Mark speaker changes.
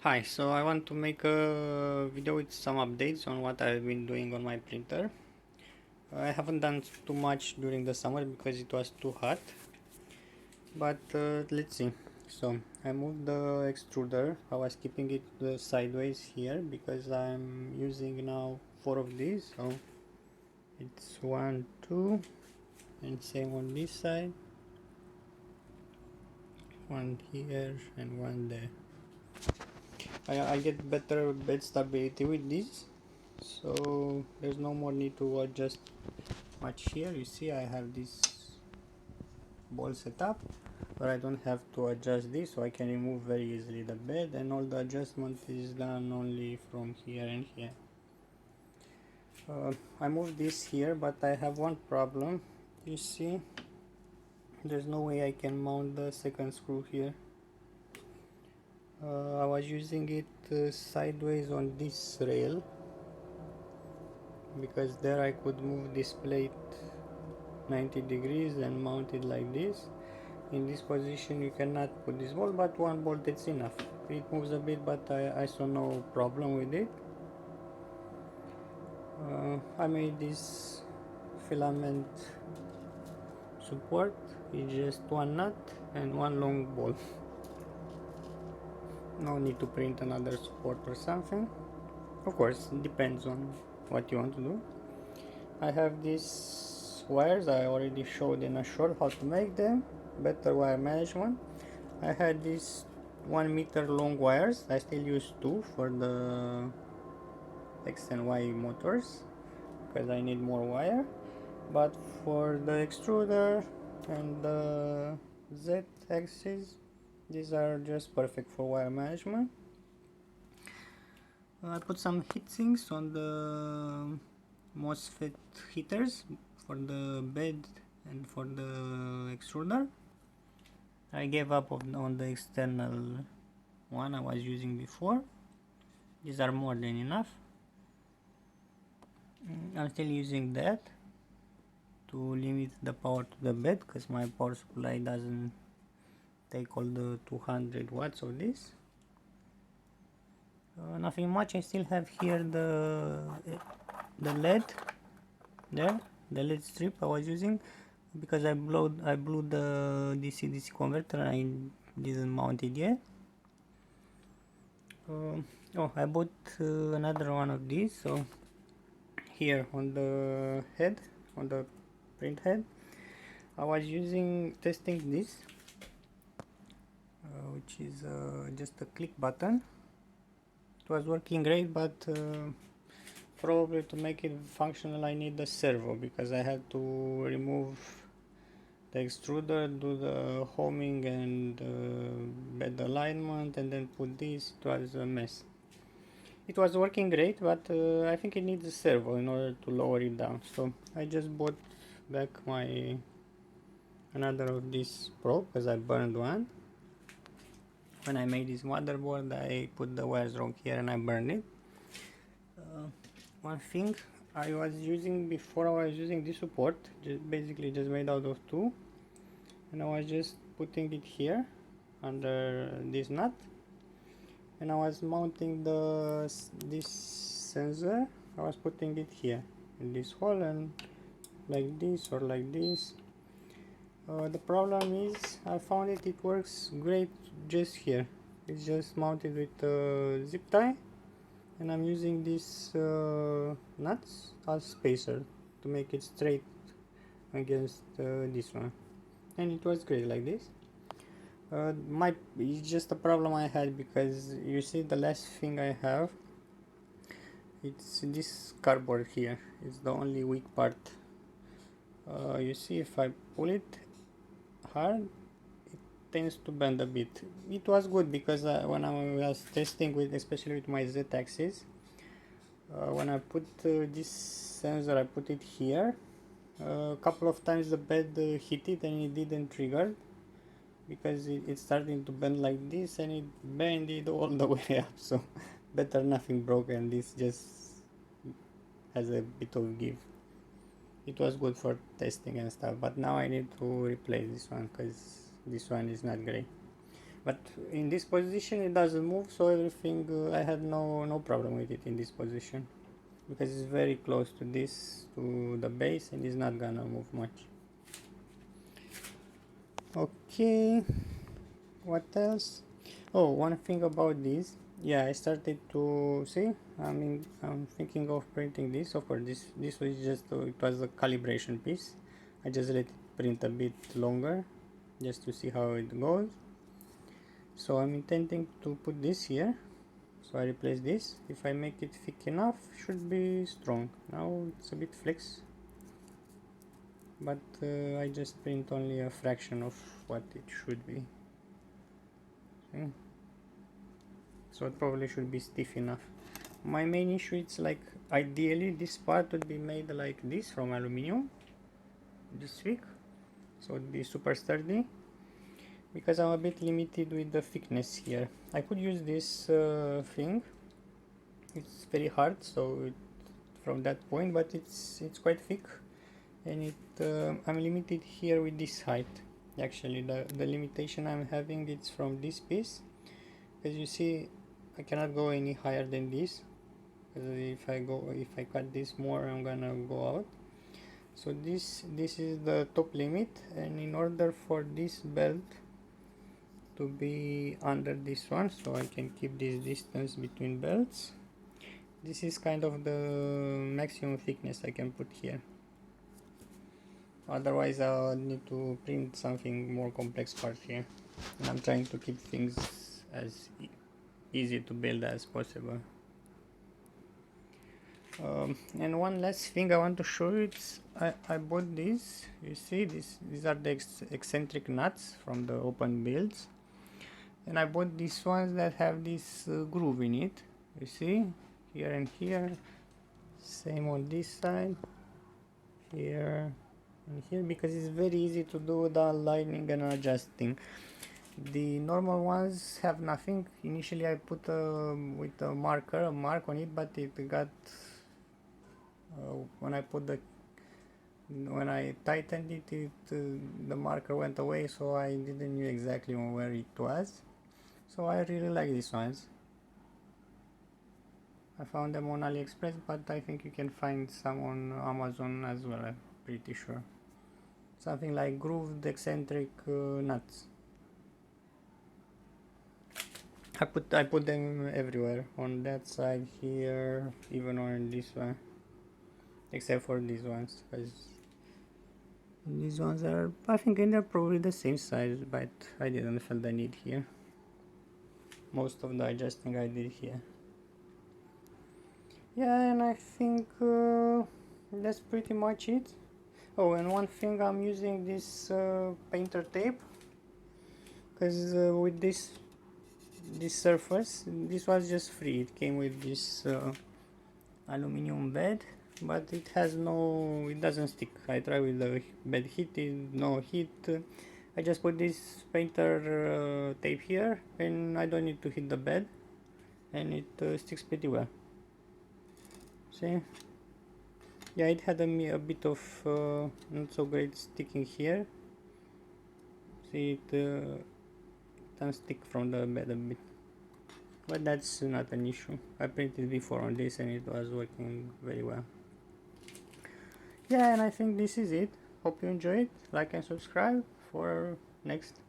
Speaker 1: Hi, so I want to make a video with some updates on what I've been doing on my printer. I haven't done too much during the summer because it was too hot, but let's see. So I moved the extruder. I was keeping it sideways here because I'm using now 4 of these. So it's 1, 2, and same on this side. One here and one there. I get better bed stability with this, so there's no more need to adjust much here. You see I have this ball set up but I don't have to adjust this, so I can remove very easily the bed, and all the adjustment is done only from here and here. I moved this here, but I have one problem. You see there's no way I can mount the second screw here. I was using it sideways on this rail because there I could move this plate 90 degrees and mount it like this. In this position you cannot put this bolt, but one bolt is enough. It moves a bit, but I saw no problem with it. I made this filament support. It's just one nut and one long bolt. No need to print another support or something. Of course, it depends on what you want to do. I have these wires. I already showed in a short how to make them. Better wire management. I had these 1 meter long wires. I still use 2 for the X and Y motors because I need more wire, but for the extruder and the Z axis, these are just perfect for wire management. I put some heat sinks on the MOSFET heaters for the bed and for the extruder. I gave up on the external one I was using before. These are more than enough. I'm still using that to limit the power to the bed because my power supply doesn't take all the 200 watts of this. Nothing much. I still have here the LED there, the LED strip I was using because I blew the DC-DC converter and I didn't mount it yet. Oh, I bought another one of these. So here on the head, on the print head, I was testing this, which is just a click button. It was working great, but probably to make it functional I need the servo because I had to remove the extruder, do the homing and bed alignment, and then put this. It was a mess. It was working great, but I think it needs a servo in order to lower it down. So I just bought back my another of this probe because I burned one. When I made this motherboard, I put the wires wrong here and I burned it. One thing I was using before, I was using this support, basically just made out of 2, and I was just putting it here under this nut, and I was mounting this sensor. I was putting it here in this hole and like this or like this. The problem is I found it works great just here. It's just mounted with a zip tie, and I'm using these nuts as spacer to make it straight against this one, and it was great like this. It's just a problem I had because you see the last thing I have, it's this cardboard here. It's the only weak part. You see, if I pull it hard, it tends to bend a bit. It was good because when I was testing with, especially with my Z axis, when I put this sensor, I put it here. A couple of times the bed hit it and it didn't trigger because it's starting to bend like this, and it bended all the way up. So better nothing broken. This just has a bit of give. It was good for testing and stuff, but now I need to replace this one because this one is not great. but in this position it doesn't move, so everything I had no problem with it in this position, because it's very close to the base, and it's not gonna move much. Okay, what else? Oh, one thing about this, yeah, I started to see, I'm thinking of printing this. Of course, this was just it was a calibration piece. I just let it print a bit longer just to see how it goes. So I'm intending to put this here, so I replace this. If I make it thick enough, should be strong. Now it's a bit flex, but I just print only a fraction of what it should be. Okay. So it probably should be stiff enough. My main issue is like, ideally this part would be made like this from aluminium, this thick, so it would be super sturdy, because I'm a bit limited with the thickness here. I could use this thing, it's very hard, so from that point, but it's quite thick, and I'm limited here with this height. Actually, the limitation I'm having, it's from this piece, as you see I cannot go any higher than this, because if I cut this more, I'm gonna go out. So this is the top limit, and in order for this belt to be under this one, so I can keep this distance between belts, this is kind of the maximum thickness I can put here. Otherwise I'll need to print something more complex part here, and I'm trying to keep things as easy to build as possible. And one last thing I want to show you, I bought these. You see, these are the eccentric nuts from the open builds, and I bought these ones that have this groove in it. You see, here and here. Same on this side, here and here, because it's very easy to do the aligning and adjusting. The normal ones have nothing. Initially I put with a mark on it, but it got when I tightened it, the marker went away, so I didn't know exactly where it was. So I really like these ones. I found them on AliExpress, but I think you can find some on Amazon as well, I'm pretty sure. Something like grooved eccentric nuts. I put them everywhere, on that side, here, even on this one, except for these ones, because these ones are, I think they're probably the same size, but I didn't feel the need here. Most of the adjusting I did here. Yeah, and I think that's pretty much it. Oh, and one thing, I'm using this painter tape, because with this surface, this was just free. It came with this aluminum bed, but it doesn't stick. I tried with the bed heated, no heat. I just put this painter tape here, and I don't need to heat the bed, and it sticks pretty well. See? Yeah, it had a bit of not so great sticking here. See, it doesn't stick from the bed a bit, but that's not an issue. I printed before on this and it was working very well. Yeah, and I think this is it. Hope you enjoyed. Like and subscribe for next